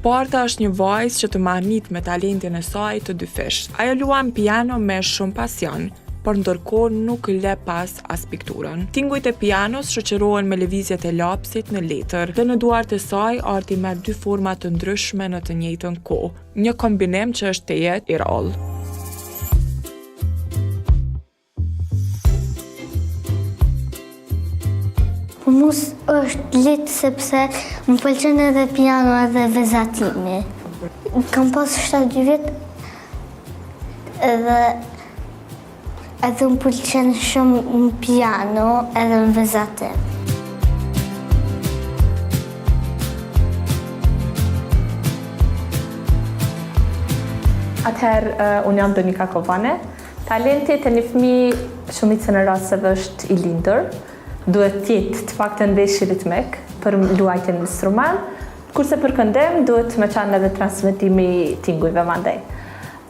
Sparta është një vajzë që të mahnit me talentin e saj të dyfisht. Ajo luan piano me shumë pasion, por ndërkohë nuk le pas as pikturën. Tingujt e pianos shoqërohen me lëvizjet e lapsit në letër dhe në duart e saj arti merr dy forma të ndryshme në të njëjtën kohë, një kombinim që është tejet i rrallë. Mus është litë sepse më pëlqen edhe piano edhe vezatimi. Kam pas 7 vjet edhe më pëlqen shumë në piano edhe në vezatim. Atëherë, unë jam Donika Kovane. Talenti të një fëmijë shumicën e rasteve është i lindur. Duhet tjetë të paktën veshje ritmik për luajtjen e instrument, kurse për këndim duhet me qanë edhe transmetimi tingujve mandej.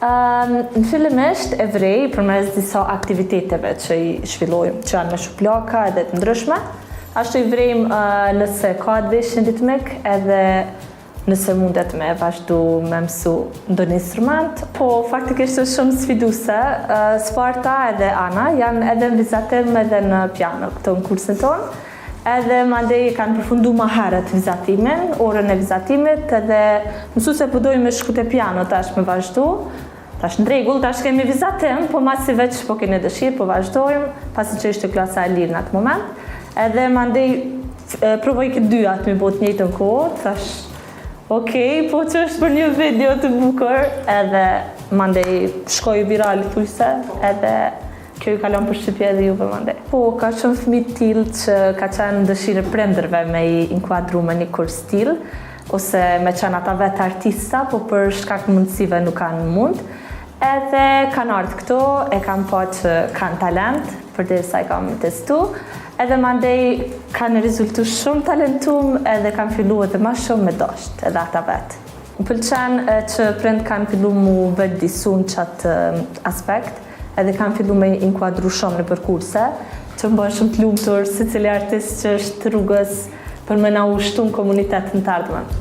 Në fillimisht e vrej përmes disa aktiviteteve që i shfillojmë, që janë me shuplaka edhe të ndryshme. Ashtu i vrejmë nëse ka të veshjen ritmik edhe nëse mundet me vazhdu me mësu ndonjë instrument, po faktikisht është shumë sfiduse. Sparta edhe Ana janë edhe në vizatim edhe në piano këto në kursin tonë, edhe mandej kanë përfundu ma herët vizatimin, orën e vizatimit, edhe mësu se përdojmë me shku te piano tash me vazhdu. Tash në rregull, tash kemi vizatim, po masi veç po keni dëshirë, po vazhdojmë, pasi që ishte klasa e lirë në atë moment. Edhe mandej provoj këtë dy atë me bot njëjtën kohë, tash okej, po që është për një video të bukur, edhe mandej shkoj viral thujse, edhe kjo i kalon për shqipje edhe juve mandej. Po, ka shumë fëmijë të tillë që ka qenë dëshirë prindërve me i inkuadru me një kurs stil, ose me qenë ata vetë artista, po për shkak mundësive nuk kanë mund. Edhe kanë ardhur këto, e kam pa që kanë talent, përderisa i kam testu, edhe mandej kanë rezultu shumë talentum, edhe kanë fillu edhe ma shumë me dasht, edhe ata vetë. Më pëlqen që prind kanë fillu mu vetë disu në qatë aspekt, edhe kanë fillu me inkuadru shumë në përkurse, që më bënë shumë të lumëtur si cili artist që është rrugës për me na ushtu në komunitetin të ardhmen.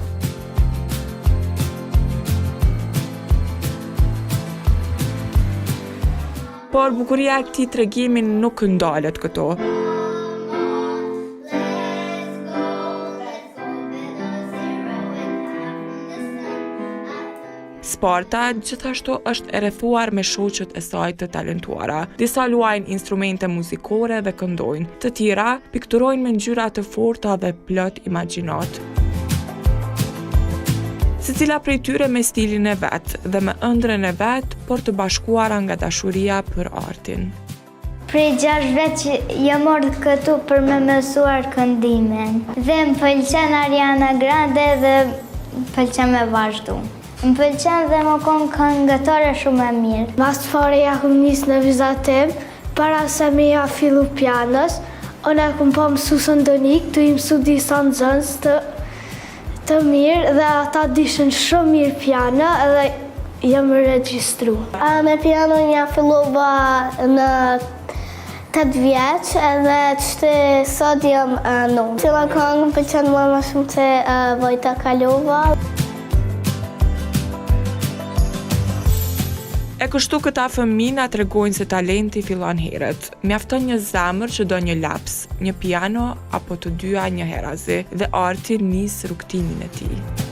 Por bukuria e këtij tregimi nuk ndalet këto. Sparta gjithashtu është e rrethuar me shoqet e saj të talentuara. Disa luajnë instrumente muzikore dhe këndojnë, të tjera pikturojnë me ngjyra të forta dhe plot imagjinat. Secila prej tyre me stilin e vet dhe me ëndrrën e vet, por të bashkuara nga dashuria për artin. Prej 6 vjet që jam ardhur këtu për me mësuar këndimin. Dhe më pëlqen Ariana Grande dhe më pëlqen me vazhdu. Më pëlqen dhe më kon këngëtare shumë e mirë. Mas fare ja kum nis në vizatim, para se me ja fillu pianos, unë e kum pa mësusën Donik, të i mësu disa nxënës të mirë dhe ata dishën shumë mirë piano edhe jam regjistru. Me piano ja fillova në 8 vjeç edhe që sot jam 9. Cila këngë më pëlqen më shumë se Vojta Kalova. E kështu këta fëmijë na tregojnë se talenti fillon herët. Mjafton një zemër që do një laps, një piano apo të dyja një herazi dhe arti nis rrugtimin e tij.